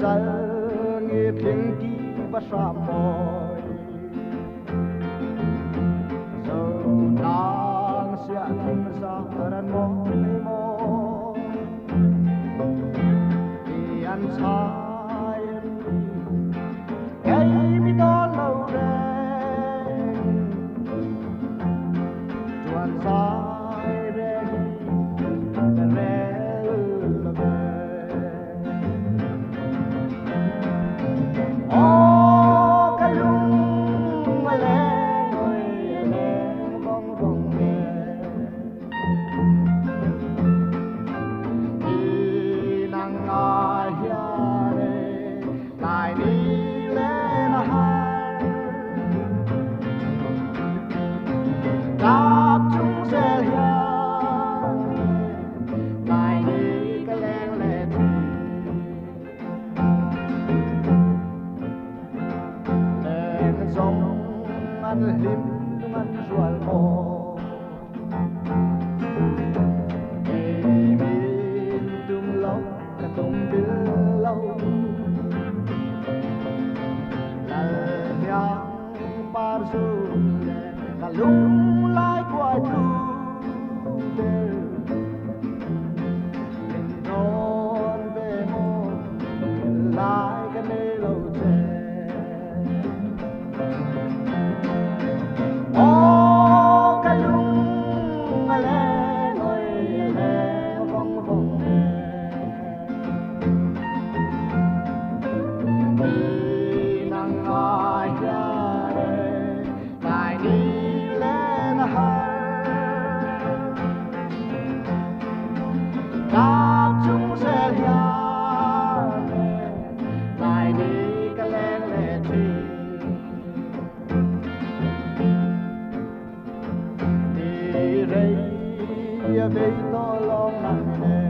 zal nghe tiếng đi và sa mồi giờ đang sẽ thêm ra ran mồi thì anh sai cái mi đó lâu đen chuan sai đen lim man rual mo min tum lâu cả tum bil lâu la yang par su cả lung lai quay tu min non về mo lai cái này lâu về to lòng nặng nề